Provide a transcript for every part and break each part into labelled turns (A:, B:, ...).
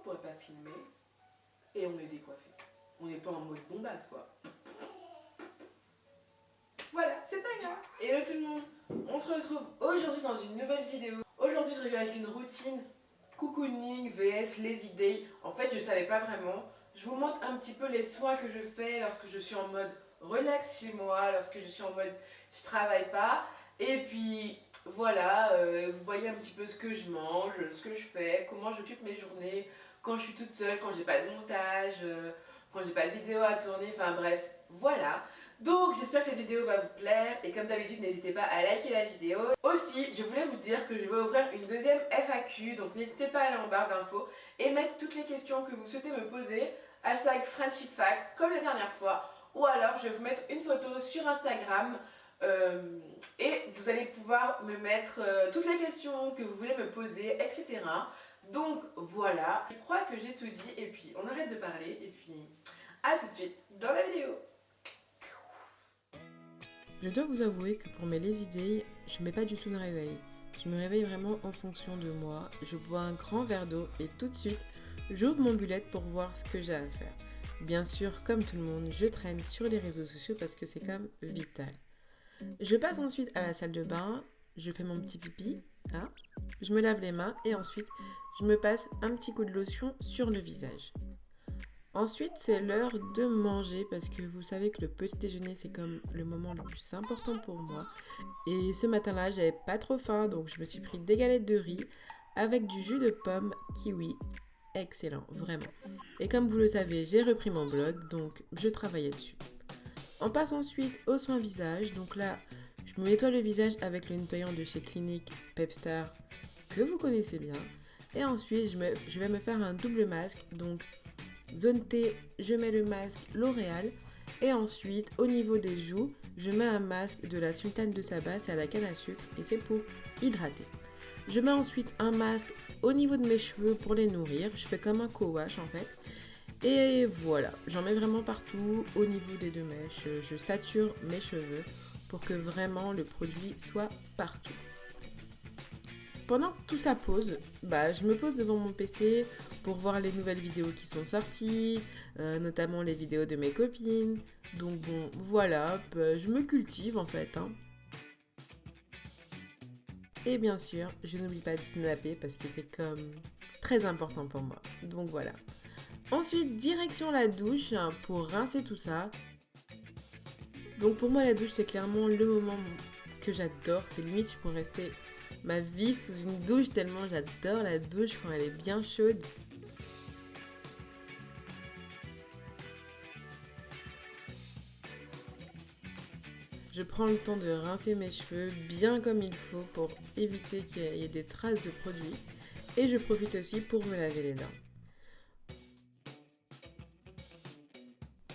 A: pourrait pas filmer et on est décoiffé. On n'est pas en mode bombasse quoi. Voilà, c'est Tania. Hello tout le monde. On se retrouve aujourd'hui dans une nouvelle vidéo. Aujourd'hui je reviens avec une routine cocooning vs lazy day. En fait je savais pas vraiment. Je vous montre un petit peu les soins que je fais lorsque je suis en mode relax chez moi, lorsque je suis en mode je travaille pas. Et puis voilà, vous voyez un petit peu ce que je mange, ce que je fais, comment j'occupe mes journées, quand je suis toute seule, quand j'ai pas de montage, quand j'ai pas de vidéo à tourner, enfin bref, voilà. Donc j'espère que cette vidéo va vous plaire et comme d'habitude n'hésitez pas à liker la vidéo. Aussi je voulais vous dire que je vais ouvrir une deuxième FAQ, donc n'hésitez pas à aller en barre d'infos et mettre toutes les questions que vous souhaitez me poser, hashtag FriendshipFact comme la dernière fois, ou alors je vais vous mettre une photo sur Instagram et vous allez pouvoir me mettre toutes les questions que vous voulez me poser, etc. Donc voilà, je crois que j'ai tout dit et puis on arrête de parler et puis à tout de suite dans la vidéo.
B: Je dois vous avouer que pour mes lazy days, je mets pas du tout de réveil. Je me réveille vraiment en fonction de moi. Je bois un grand verre d'eau et tout de suite, j'ouvre mon bullet pour voir ce que j'ai à faire. Bien sûr, comme tout le monde, je traîne sur les réseaux sociaux parce que c'est comme vital. Je passe ensuite à la salle de bain, je fais mon petit pipi, hein, je me lave les mains et ensuite, je me passe un petit coup de lotion sur le visage. Ensuite, c'est l'heure de manger parce que vous savez que le petit déjeuner, c'est comme le moment le plus important pour moi. Et ce matin-là, j'avais pas trop faim, donc je me suis pris des galettes de riz avec du jus de pomme kiwi. Excellent, vraiment. Et comme vous le savez, j'ai repris mon blog, donc je travaillais dessus. On passe ensuite aux soins visage. Donc là, je me nettoie le visage avec le nettoyant de chez Clinique Pepstar que vous connaissez bien. Et ensuite, je vais me faire un double masque. Donc zone T, je mets le masque L'Oréal. Et ensuite, au niveau des joues, je mets un masque de la Sultane de Saba, c'est à la canne à sucre et c'est pour hydrater. Je mets ensuite un masque au niveau de mes cheveux pour les nourrir. Je fais comme un co-wash en fait. Et voilà, j'en mets vraiment partout au niveau des deux mèches. Je sature mes cheveux pour que vraiment le produit soit partout. Pendant que tout ça pose, je me pose devant mon PC pour voir les nouvelles vidéos qui sont sorties, notamment les vidéos de mes copines. Donc bon, voilà, je me cultive en fait. Et bien sûr, je n'oublie pas de snapper parce que c'est comme très important pour moi. Donc voilà. Ensuite, direction la douche pour rincer tout ça. Donc pour moi, la douche, c'est clairement le moment que j'adore. C'est limite, je pourrais rester ma vie sous une douche tellement j'adore la douche quand elle est bien chaude. Je prends le temps de rincer mes cheveux bien comme il faut pour éviter qu'il y ait des traces de produits. Et je profite aussi pour me laver les dents.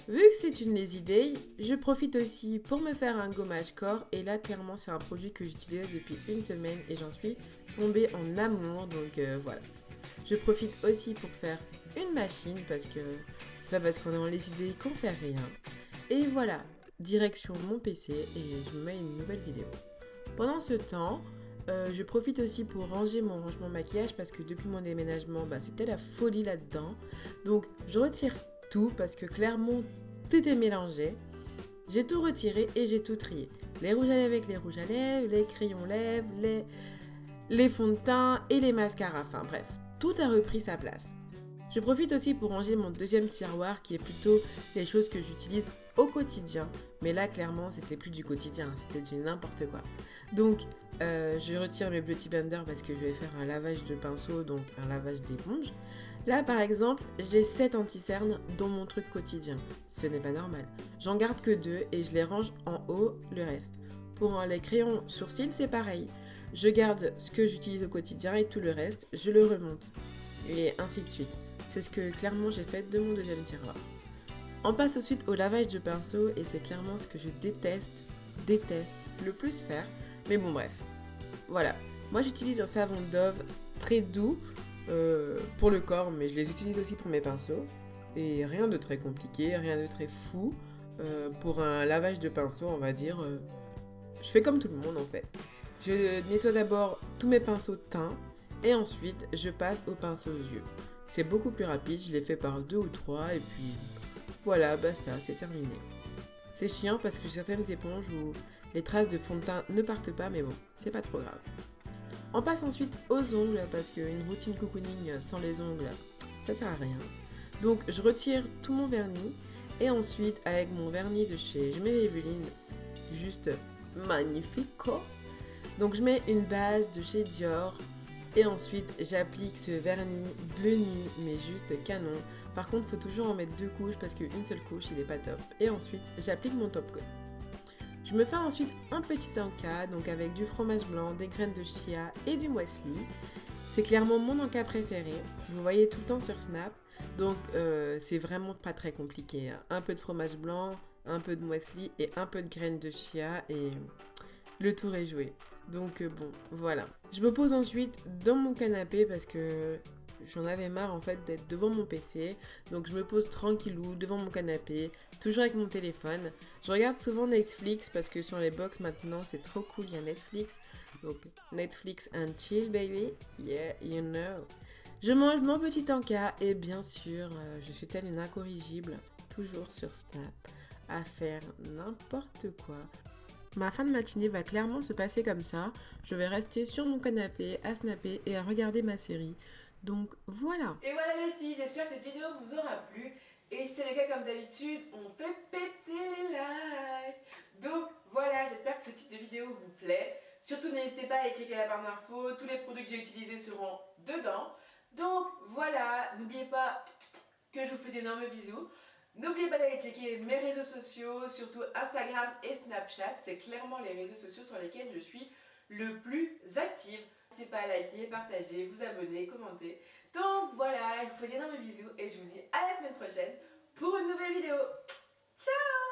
B: Vu que c'est une lazy day, je profite aussi pour me faire un gommage corps et là clairement c'est un produit que j'utilise depuis une semaine et j'en suis tombée en amour donc voilà. Je profite aussi pour faire une machine parce que c'est pas parce qu'on est en lazy day qu'on fait rien. Et voilà, direction mon PC et je me mets une nouvelle vidéo. Pendant ce temps, je profite aussi pour ranger mon rangement maquillage parce que depuis mon déménagement, c'était la folie là-dedans. Donc je retire tout parce que clairement tout est mélangé. J'ai tout retiré et j'ai tout trié. Les rouges à lèvres avec les rouges à lèvres, les crayons lèvres, les fonds de teint et les mascaras. Enfin bref, tout a repris sa place. Je profite aussi pour ranger mon deuxième tiroir qui est plutôt les choses que j'utilise au quotidien. Mais là, clairement, c'était plus du quotidien, c'était du n'importe quoi. Donc, je retire mes Beauty Blender parce que je vais faire un lavage de pinceau, donc un lavage d'éponge. Là, par exemple, j'ai 7 anti-cernes dans mon truc quotidien. Ce n'est pas normal. J'en garde que 2 et je les range en haut, le reste. Pour les crayons sourcils, c'est pareil. Je garde ce que j'utilise au quotidien et tout le reste, je le remonte. Et ainsi de suite. C'est ce que clairement j'ai fait de mon deuxième tiroir. On passe ensuite au lavage de pinceau et c'est clairement ce que je déteste le plus faire. Mais bon bref, voilà. Moi j'utilise un savon Dove très doux pour le corps, mais je les utilise aussi pour mes pinceaux. Et rien de très compliqué, rien de très fou. Pour un lavage de pinceau, on va dire, je fais comme tout le monde en fait. Je nettoie d'abord tous mes pinceaux teints et ensuite je passe aux pinceaux aux yeux. C'est beaucoup plus rapide, je l'ai fait par 2 ou 3 et puis voilà, basta, c'est terminé. C'est chiant parce que certaines éponges où les traces de fond de teint ne partent pas, mais bon, c'est pas trop grave. On passe ensuite aux ongles parce qu'une routine cocooning sans les ongles, ça sert à rien. Donc je retire tout mon vernis et ensuite avec mon vernis de chez Maybelline, juste magnifico. Donc je mets une base de chez Dior et ensuite j'applique ce vernis bleu nuit mais juste canon. Par contre il faut toujours en mettre 2 couches parce qu'une seule couche il est pas top. Et ensuite j'applique mon top coat. Je me fais ensuite un petit encas, donc avec du fromage blanc, des graines de chia et du muesli. C'est clairement mon encas préféré. Vous voyez tout le temps sur Snap. Donc c'est vraiment pas très compliqué. Un peu de fromage blanc, un peu de muesli et un peu de graines de chia et le tour est joué. Donc bon, voilà. Je me pose ensuite dans mon canapé parce que j'en avais marre en fait d'être devant mon PC. Donc je me pose tranquillou devant mon canapé, toujours avec mon téléphone. Je regarde souvent Netflix parce que sur les box maintenant c'est trop cool, il y a Netflix. Donc Netflix and chill baby, yeah you know. Je mange mon petit encas et bien sûr je suis telle une incorrigible, toujours sur Snap, à faire n'importe quoi. Ma fin de matinée va clairement se passer comme ça. Je vais rester sur mon canapé à snapper et à regarder ma série. Donc voilà.
A: Et voilà les filles, j'espère que cette vidéo vous aura plu. Et si c'est le cas comme d'habitude, on fait péter les likes. Donc voilà, j'espère que ce type de vidéo vous plaît. Surtout n'hésitez pas à aller checker la barre d'infos. Tous les produits que j'ai utilisés seront dedans. Donc voilà, n'oubliez pas que je vous fais d'énormes bisous. N'oubliez pas d'aller checker mes réseaux sociaux, surtout Instagram et Snapchat. C'est clairement les réseaux sociaux sur lesquels je suis le plus active. N'hésitez pas à liker, partager, vous abonner, commenter. Donc voilà, je vous fais d'énormes bisous et je vous dis à la semaine prochaine pour une nouvelle vidéo. Ciao!